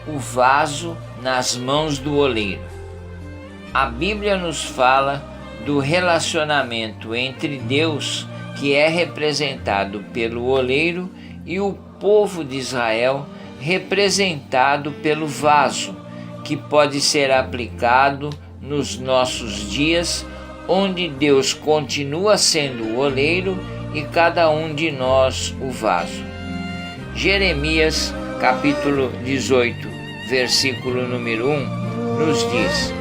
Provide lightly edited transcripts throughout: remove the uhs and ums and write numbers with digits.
o vaso nas mãos do oleiro. A Bíblia nos fala do relacionamento entre Deus, que é representado pelo oleiro, e o povo de Israel, representado pelo vaso, que pode ser aplicado nos nossos dias, onde Deus continua sendo o oleiro e cada um de nós o vaso. Jeremias, capítulo 18, versículo número 1, nos diz: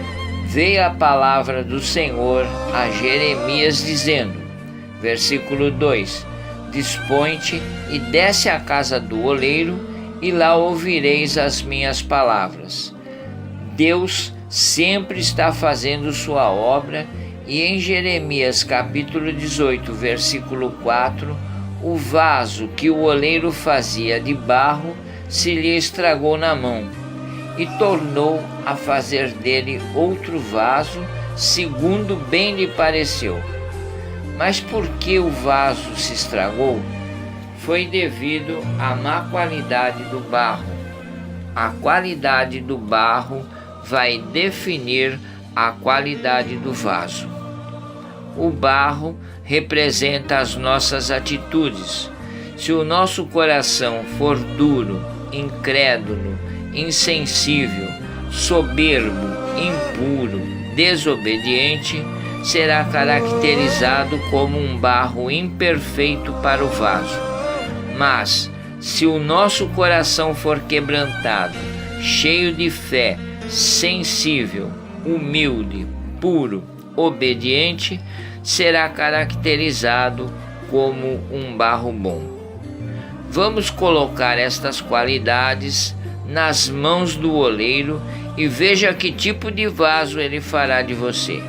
veio a palavra do Senhor a Jeremias dizendo, versículo 2, dispõe-te e desce à casa do oleiro, e lá ouvireis as minhas palavras. Deus sempre está fazendo sua obra, e em Jeremias capítulo 18, versículo 4, o vaso que o oleiro fazia de barro se lhe estragou na mão, e tornou a fazer dele outro vaso, segundo bem lhe pareceu. Mas por que o vaso se estragou? Foi devido à má qualidade do barro. A qualidade do barro vai definir a qualidade do vaso. O barro representa as nossas atitudes. Se o nosso coração for duro, incrédulo, insensível, soberbo, impuro, desobediente, será caracterizado como um barro imperfeito para o vaso. Mas, se o nosso coração for quebrantado, cheio de fé, sensível, humilde, puro, obediente, será caracterizado como um barro bom. Vamos colocar estas qualidades nas mãos do oleiro e veja que tipo de vaso ele fará de você.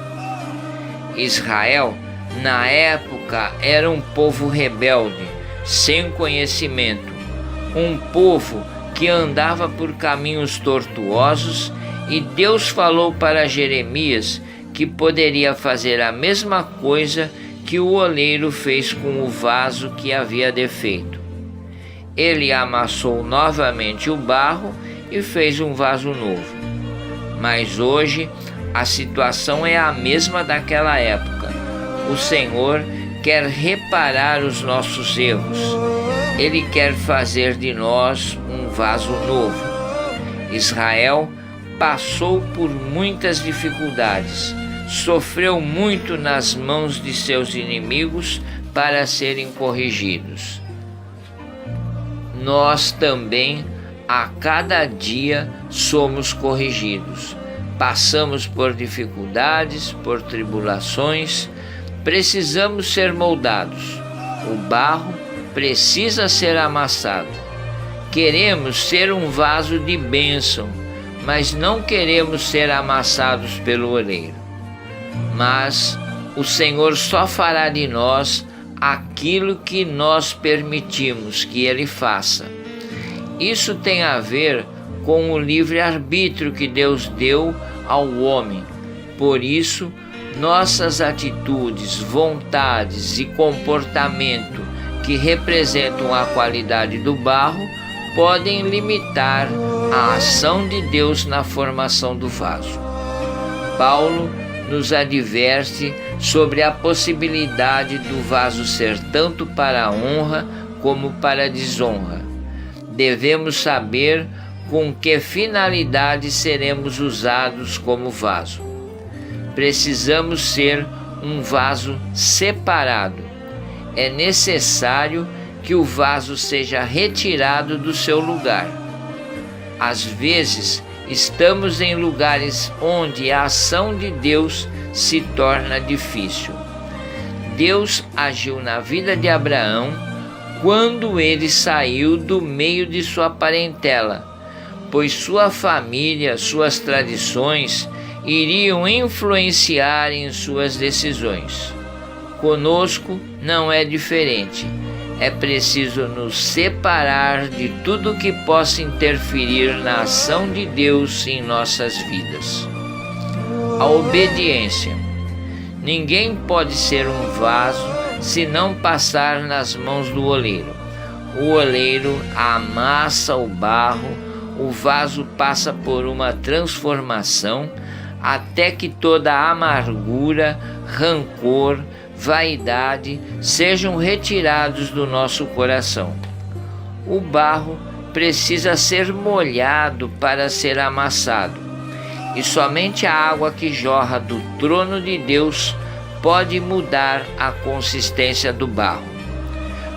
Israel, na época, era um povo rebelde, sem conhecimento, um povo que andava por caminhos tortuosos, e Deus falou para Jeremias que poderia fazer a mesma coisa que o oleiro fez com o vaso que havia defeito. Ele amassou novamente o barro e fez um vaso novo. Mas hoje a situação é a mesma daquela época. O Senhor quer reparar os nossos erros. Ele quer fazer de nós um vaso novo. Israel passou por muitas dificuldades, sofreu muito nas mãos de seus inimigos para serem corrigidos. Nós também, a cada dia, somos corrigidos. Passamos por dificuldades, por tribulações, precisamos ser moldados. O barro precisa ser amassado. Queremos ser um vaso de bênção, mas não queremos ser amassados pelo oleiro. Mas o Senhor só fará de nós aquilo que nós permitimos que Ele faça. Isso tem a ver com o livre-arbítrio que Deus deu ao homem. Por isso, nossas atitudes, vontades e comportamento que representam a qualidade do barro podem limitar a ação de Deus na formação do vaso. Paulo nos adverte sobre a possibilidade do vaso ser tanto para a honra como para a desonra. Devemos saber com que finalidade seremos usados como vaso. Precisamos ser um vaso separado. É necessário que o vaso seja retirado do seu lugar. Às vezes, estamos em lugares onde a ação de Deus se torna difícil. Deus agiu na vida de Abraão quando ele saiu do meio de sua parentela, pois sua família, suas tradições iriam influenciar em suas decisões. Conosco não é diferente. É preciso nos separar de tudo que possa interferir na ação de Deus em nossas vidas. A obediência. Ninguém pode ser um vaso se não passar nas mãos do oleiro. O oleiro amassa o barro, o vaso passa por uma transformação até que toda amargura, rancor, vaidade sejam retirados do nosso coração. O barro precisa ser molhado para ser amassado, e somente a água que jorra do trono de Deus pode mudar a consistência do barro.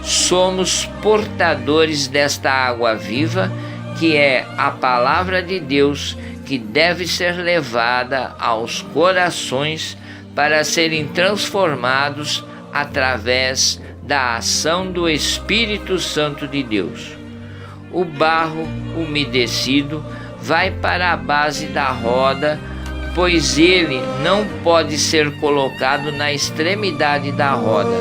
Somos portadores desta água viva, que é a palavra de Deus, que deve ser levada aos corações para serem transformados através da ação do Espírito Santo de Deus. O barro umedecido vai para a base da roda, pois ele não pode ser colocado na extremidade da roda,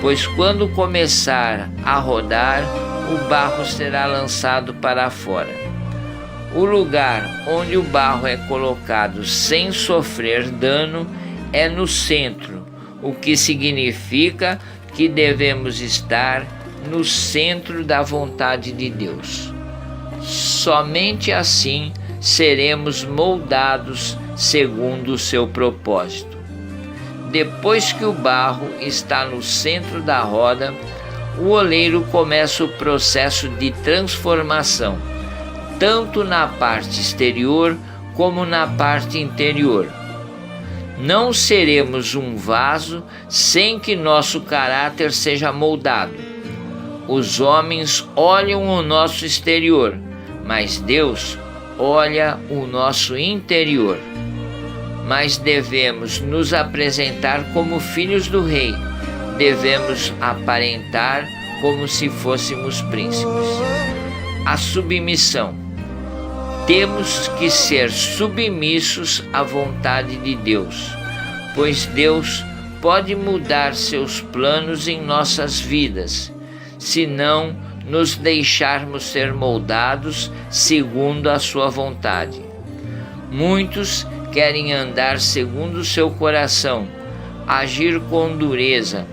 pois quando começar a rodar, o barro será lançado para fora. O lugar onde o barro é colocado sem sofrer dano é no centro, o que significa que devemos estar no centro da vontade de Deus. Somente assim seremos moldados segundo o seu propósito. Depois que o barro está no centro da roda, o oleiro começa o processo de transformação, tanto na parte exterior como na parte interior. Não seremos um vaso sem que nosso caráter seja moldado. Os homens olham o nosso exterior, mas Deus olha o nosso interior. Mas devemos nos apresentar como filhos do Rei. Devemos aparentar como se fôssemos príncipes. A submissão. Temos que ser submissos à vontade de Deus, pois Deus pode mudar seus planos em nossas vidas, se não nos deixarmos ser moldados segundo a sua vontade. Muitos querem andar segundo o seu coração, agir com dureza,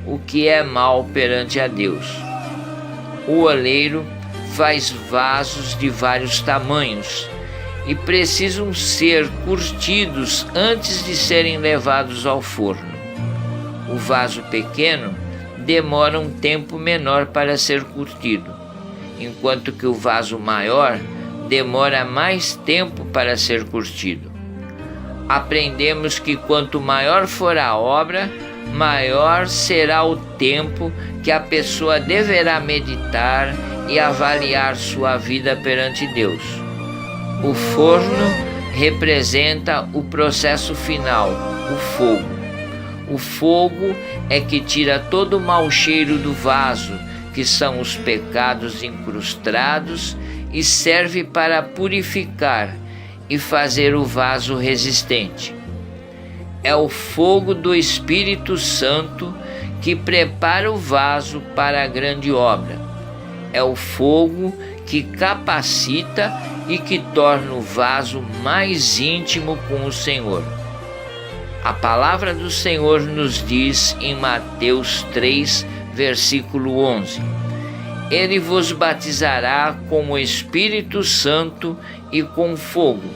o que é mal perante a Deus. O oleiro faz vasos de vários tamanhos e precisam ser curtidos antes de serem levados ao forno. O vaso pequeno demora um tempo menor para ser curtido, enquanto que o vaso maior demora mais tempo para ser curtido. Aprendemos que quanto maior for a obra, maior será o tempo que a pessoa deverá meditar e avaliar sua vida perante Deus. O forno representa o processo final, o fogo. O fogo é que tira todo o mau cheiro do vaso, que são os pecados incrustados, e serve para purificar e fazer o vaso resistente. É o fogo do Espírito Santo que prepara o vaso para a grande obra. É o fogo que capacita e que torna o vaso mais íntimo com o Senhor. A palavra do Senhor nos diz em Mateus 3, versículo 11: Ele vos batizará com o Espírito Santo e com fogo.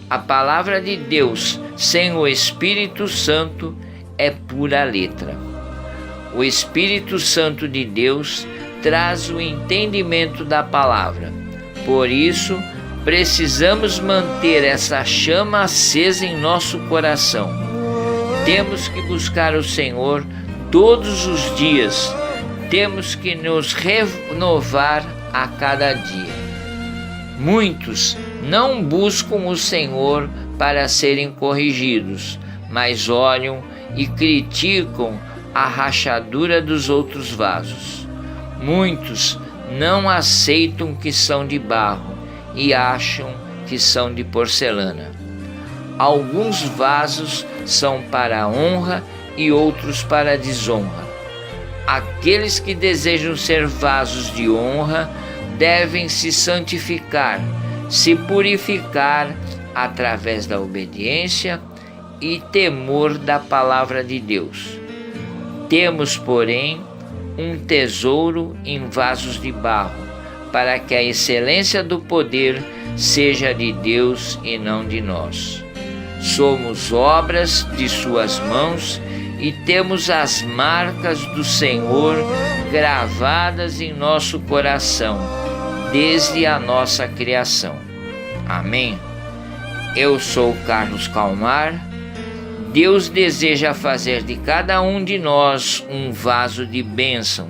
A palavra de Deus sem o Espírito Santo é pura letra. O Espírito Santo de Deus traz o entendimento da palavra. Por isso, precisamos manter essa chama acesa em nosso coração. Temos que buscar o Senhor todos os dias. Temos que nos renovar a cada dia. Muitos não buscam o Senhor para serem corrigidos, mas olham e criticam a rachadura dos outros vasos. Muitos não aceitam que são de barro e acham que são de porcelana. Alguns vasos são para a honra e outros para a desonra. Aqueles que desejam ser vasos de honra devem se santificar, se purificar através da obediência e temor da palavra de Deus. Temos, porém, um tesouro em vasos de barro, para que a excelência do poder seja de Deus e não de nós. Somos obras de suas mãos e temos as marcas do Senhor gravadas em nosso coração, desde a nossa criação. Amém? Eu sou Carlos Calmar. Deus deseja fazer de cada um de nós um vaso de bênção,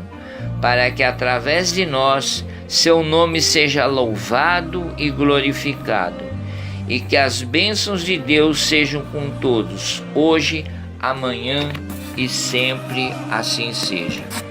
para que através de nós seu nome seja louvado e glorificado, e que as bênçãos de Deus sejam com todos, hoje, amanhã e sempre assim seja.